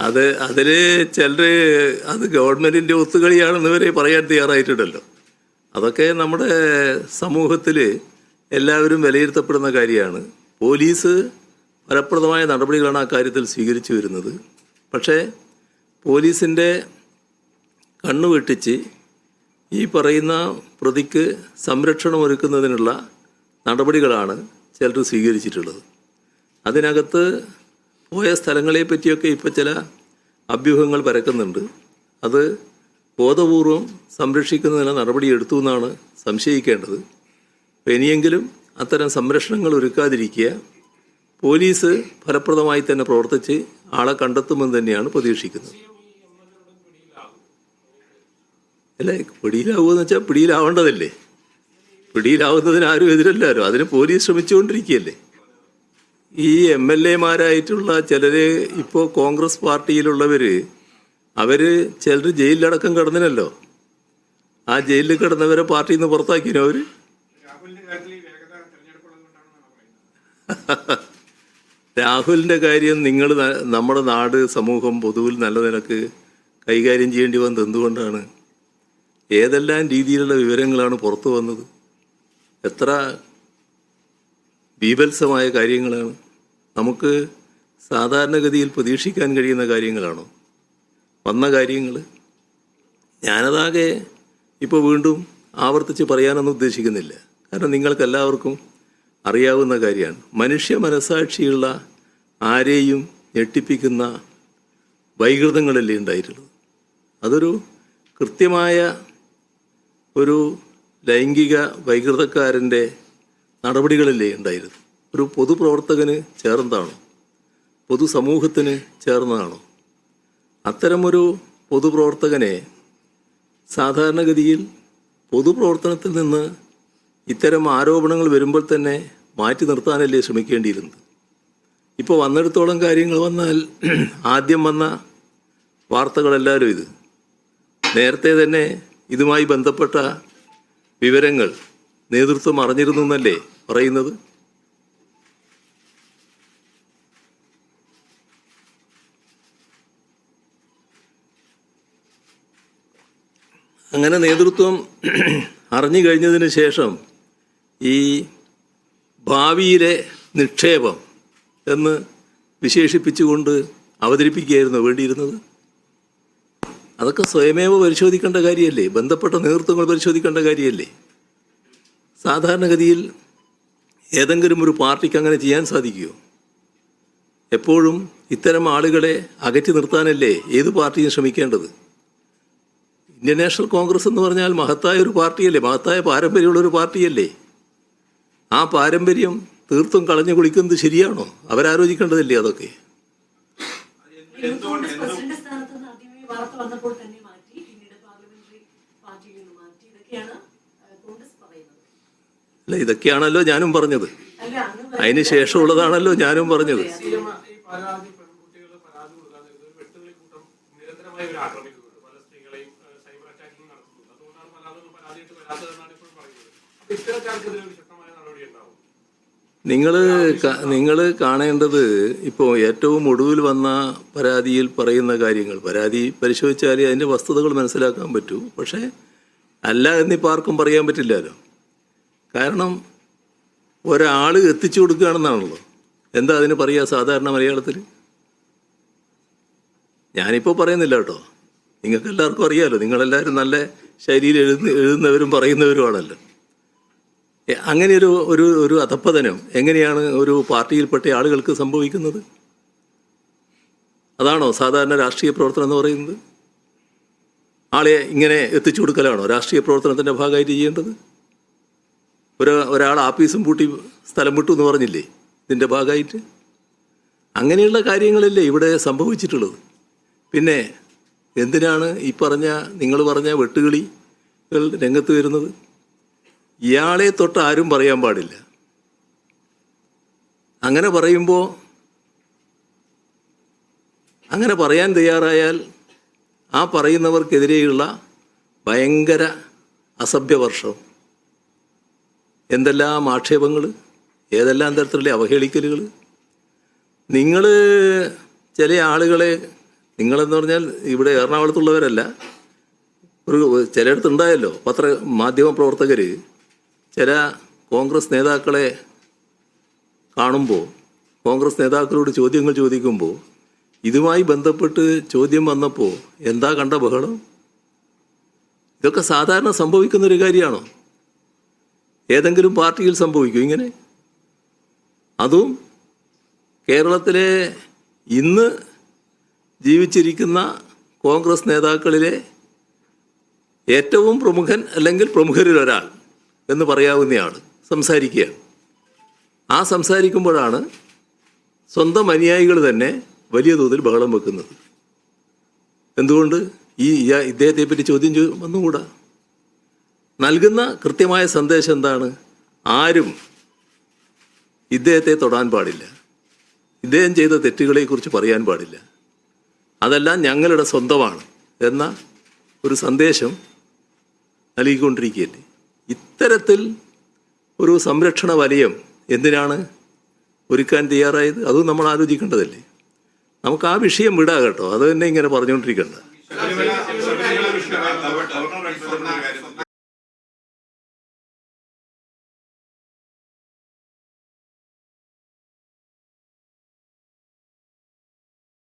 അതിൽ ചിലർ അത് ഗവൺമെൻറ്റിൻ്റെ ഒത്തുകളിയാണെന്ന് വരെ പറയാൻ തയ്യാറായിട്ടുണ്ടല്ലോ. അതൊക്കെ നമ്മുടെ സമൂഹത്തിൽ എല്ലാവരും വിലയിരുത്തപ്പെടുന്ന കാര്യമാണ്. പോലീസ് ഫലപ്രദമായ നടപടികളാണ് ആ കാര്യത്തിൽ സ്വീകരിച്ചു വരുന്നത്. പക്ഷേ പോലീസിൻ്റെ കണ്ണു വെട്ടിച്ച് ഈ പറയുന്ന പ്രതിക്ക് സംരക്ഷണം ഒരുക്കുന്നതിനുള്ള നടപടികളാണ് ചിലർ സ്വീകരിച്ചിട്ടുള്ളത്. അതിനകത്ത് പോയ സ്ഥലങ്ങളെ പറ്റിയൊക്കെ ഇപ്പോൾ ചില അഭ്യൂഹങ്ങൾ പരക്കുന്നുണ്ട്. അത് ബോധപൂർവം സംരക്ഷിക്കുന്നതിനുള്ള നടപടി എടുത്തു എന്നാണ് സംശയിക്കേണ്ടത്. അപ്പോൾ ഇനിയെങ്കിലും അത്തരം സംരക്ഷണങ്ങൾ ഒരുക്കാതിരിക്കുക. പോലീസ് ഫലപ്രദമായി തന്നെ പ്രവർത്തിച്ച് ആളെ കണ്ടെത്തുമെന്ന് തന്നെയാണ് പ്രതീക്ഷിക്കുന്നത്. അല്ലേ, പിടിയിലാവുമെന്ന് വെച്ചാൽ പിടിയിലാവേണ്ടതല്ലേ. പിടിയിലാവുന്നതിന് ആരും എതിരല്ലാലോ. അതിന് പോലീസ് ശ്രമിച്ചുകൊണ്ടിരിക്കുകയല്ലേ. ഈ MLA-മാരായിട്ടുള്ള ചിലർ ഇപ്പോൾ കോൺഗ്രസ് പാർട്ടിയിലുള്ളവർ അവർ ചിലർ ജയിലിലടക്കം കിടന്നിനല്ലോ. ആ ജയിലിൽ കിടന്നവരെ പാർട്ടിയിൽ നിന്ന് പുറത്താക്കിനോ അവർ? രാഹുലിൻ്റെ കാര്യം നമ്മുടെ നാട് സമൂഹം പൊതുവിൽ നല്ല നിലക്ക് കൈകാര്യം ചെയ്യേണ്ടി വന്നത് എന്തുകൊണ്ടാണ്? ഏതെല്ലാം രീതിയിലുള്ള വിവരങ്ങളാണ് പുറത്തു വന്നത്? എത്ര ബീഭത്സമായ കാര്യങ്ങളാണ്. നമുക്ക് സാധാരണഗതിയിൽ പ്രതീക്ഷിക്കാൻ കഴിയുന്ന കാര്യങ്ങളാണോ വന്ന കാര്യങ്ങൾ? ഞാനതാകെ ഇപ്പോൾ വീണ്ടും ആവർത്തിച്ച് പറയാനൊന്നും ഉദ്ദേശിക്കുന്നില്ല. കാരണം നിങ്ങൾക്കെല്ലാവർക്കും അറിയാവുന്ന കാര്യമാണ്. മനുഷ്യ മനസാക്ഷിയുള്ള ആരെയും ഞെട്ടിപ്പിക്കുന്ന വൈകൃതങ്ങളല്ലേ ഉണ്ടായിട്ടുള്ളത്. അതൊരു കൃത്യമായ ഒരു ലൈംഗിക വൈകൃതക്കാരൻ്റെ നടപടികളല്ലേ ഉണ്ടായിരുന്നു. ഒരു പൊതുപ്രവർത്തകന് ചേർന്നതാണോ? പൊതുസമൂഹത്തിന് ചേർന്നതാണോ? അത്തരമൊരു പൊതുപ്രവർത്തകനെ സാധാരണഗതിയിൽ പൊതുപ്രവർത്തനത്തിൽ നിന്ന് ഇത്തരം ആരോപണങ്ങൾ വരുമ്പോൾ തന്നെ മാറ്റി നിർത്താനല്ലേ ശ്രമിക്കേണ്ടിയിരുന്നത്. ഇപ്പോൾ വന്നിടത്തോളം കാര്യങ്ങൾ വന്നാൽ ആദ്യം വന്ന വാർത്തകളെല്ലാവരും ഇത് നേരത്തെ തന്നെ ഇതുമായി ബന്ധപ്പെട്ട വിവരങ്ങൾ നേതൃത്വം അറിഞ്ഞിരുന്നു എന്നല്ലേ പറയുന്നത്. അങ്ങനെ നേതൃത്വം അറിഞ്ഞു കഴിഞ്ഞതിന് ശേഷം ഈ ഭാവിയിലെ നിക്ഷേപം എന്ന് വിശേഷിപ്പിച്ചുകൊണ്ട് അവതരിപ്പിക്കുകയായിരുന്നു വേണ്ടിയിരുന്നത്. അതൊക്കെ സ്വയമേവ പരിശോധിക്കേണ്ട കാര്യമല്ലേ. ബന്ധപ്പെട്ട നേതൃത്വങ്ങൾ പരിശോധിക്കേണ്ട കാര്യമല്ലേ. സാധാരണഗതിയിൽ ഏതെങ്കിലും ഒരു പാർട്ടിക്ക് അങ്ങനെ ചെയ്യാൻ സാധിക്കുമോ? എപ്പോഴും ഇത്തരം ആളുകളെ അകറ്റി നിർത്താനല്ലേ ഏത് പാർട്ടിയും ശ്രമിക്കേണ്ടത്. ഇന്ത്യൻ നാഷണൽ കോൺഗ്രസ് എന്ന് പറഞ്ഞാൽ മഹത്തായ ഒരു പാർട്ടിയല്ലേ, മഹത്തായ പാരമ്പര്യമുള്ളൊരു പാർട്ടിയല്ലേ. ആ പാരമ്പര്യം തീർത്തും കളഞ്ഞു കുളിക്കുന്നത് ശരിയാണോ? അവരാലോചിക്കേണ്ടതല്ലേ അതൊക്കെ. അല്ല, ഇതൊക്കെയാണല്ലോ ഞാനും പറഞ്ഞത്. അതിന് ശേഷമുള്ളതാണല്ലോ ഞാനും പറഞ്ഞത്. നിങ്ങൾ കാണേണ്ടത് ഇപ്പോൾ ഏറ്റവും ഒടുവിൽ വന്ന പരാതിയിൽ പറയുന്ന കാര്യങ്ങൾ. പരാതി പരിശോധിച്ചാലേ അതിൻ്റെ വസ്തുതകൾ മനസ്സിലാക്കാൻ പറ്റൂ. പക്ഷേ അല്ല എന്നിപ്പോൾ ആർക്കും പറയാൻ പറ്റില്ലല്ലോ. കാരണം ഒരാൾ എത്തിച്ചു കൊടുക്കുകയാണെന്നാണല്ലോ. എന്താ അതിന് പറയുക സാധാരണ മലയാളത്തിൽ? ഞാനിപ്പോൾ പറയുന്നില്ല കേട്ടോ, നിങ്ങൾക്ക് എല്ലാവർക്കും അറിയാമല്ലോ. നിങ്ങളെല്ലാവരും നല്ല ശൈലിയിൽ എഴുതുന്നവരും പറയുന്നവരുമാണല്ലോ. അങ്ങനെയൊരു ഒരു ഒരു അധപ്പതനം എങ്ങനെയാണ് ഒരു പാർട്ടിയിൽപ്പെട്ട ആളുകൾക്ക് സംഭവിക്കുന്നത്? അതാണോ സാധാരണ രാഷ്ട്രീയ പ്രവർത്തനം എന്ന് പറയുന്നത്? ആളെ ഇങ്ങനെ എത്തിച്ചു കൊടുക്കലാണോ രാഷ്ട്രീയ പ്രവർത്തനത്തിൻ്റെ ഭാഗമായിട്ട് ചെയ്യേണ്ടത്? ഒരാൾ ആഫീസും പൂട്ടി സ്ഥലം വിട്ടു എന്ന് പറഞ്ഞില്ലേ ഇതിൻ്റെ ഭാഗമായിട്ട്? അങ്ങനെയുള്ള കാര്യങ്ങളല്ലേ ഇവിടെ സംഭവിച്ചിട്ടുള്ളത്. പിന്നെ എന്തിനാണ് ഈ നിങ്ങൾ പറഞ്ഞ വെട്ടുകിളികൾ രംഗത്ത് വരുന്നത്? ഇയാളെ തൊട്ട് ആരും പറയാൻ പാടില്ല. അങ്ങനെ പറയുമ്പോൾ, അങ്ങനെ പറയാൻ തയ്യാറായാൽ ആ പറയുന്നവർക്കെതിരെയുള്ള ഭയങ്കര അസഭ്യവർഷം, എന്തെല്ലാം ആക്ഷേപങ്ങൾ, ഏതെല്ലാം തരത്തിലുള്ള അവഹേളിക്കലുകൾ. നിങ്ങൾ ചില ആളുകളെ നിങ്ങളെന്ന് പറഞ്ഞാൽ ഇവിടെ എറണാകുളത്തുള്ളവരല്ല, ഒരു ചിലയിടത്തുണ്ടായല്ലോ മാധ്യമ പ്രവർത്തകർ ചില കോൺഗ്രസ് നേതാക്കളെ കാണുമ്പോൾ, കോൺഗ്രസ് നേതാക്കളോട് ചോദ്യങ്ങൾ ചോദിക്കുമ്പോൾ ഇതുമായി ബന്ധപ്പെട്ട് ചോദ്യം വന്നപ്പോൾ എന്താ കണ്ട ബഹളം? ഇതൊക്കെ സാധാരണ സംഭവിക്കുന്നൊരു കാര്യമാണോ? ഏതെങ്കിലും പാർട്ടിയിൽ സംഭവിക്കും ഇങ്ങനെ? അതും കേരളത്തിലെ ഇന്ന് ജീവിച്ചിരിക്കുന്ന കോൺഗ്രസ് നേതാക്കളിലെ ഏറ്റവും പ്രമുഖൻ അല്ലെങ്കിൽ പ്രമുഖരിൽ ഒരാൾ എന്ന് പറയാവുന്നയാൾ സംസാരിക്കുകയാണ്. ആ സംസാരിക്കുമ്പോഴാണ് സ്വന്തം അനുയായികൾ തന്നെ വലിയ തോതിൽ ബഹളം വെക്കുന്നത്. എന്തുകൊണ്ട് ഇദ്ദേഹത്തെ പറ്റി ചോദ്യം വന്നുകൂടാ? നൽകുന്ന കൃത്യമായ സന്ദേശം എന്താണ്? ആരും ഇദ്ദേഹത്തെ തൊടാൻ പാടില്ല, ഇദ്ദേഹം ചെയ്ത തെറ്റുകളെക്കുറിച്ച് പറയാൻ പാടില്ല, അതെല്ലാം ഞങ്ങളുടെ സ്വന്തമാണ് എന്ന ഒരു സന്ദേശം നൽകിക്കൊണ്ടിരിക്കുകയല്ലേ. ഇത്തരത്തിൽ ഒരു സംരക്ഷണ വലയം എന്തിനാണ് ഒരുക്കാൻ തയ്യാറായത്? അതും നമ്മൾ ആലോചിക്കേണ്ടതല്ലേ. നമുക്ക് ആ വിഷയം വിടാം കേട്ടോ, അത് തന്നെ ഇങ്ങനെ പറഞ്ഞുകൊണ്ടിരിക്കണ്ട.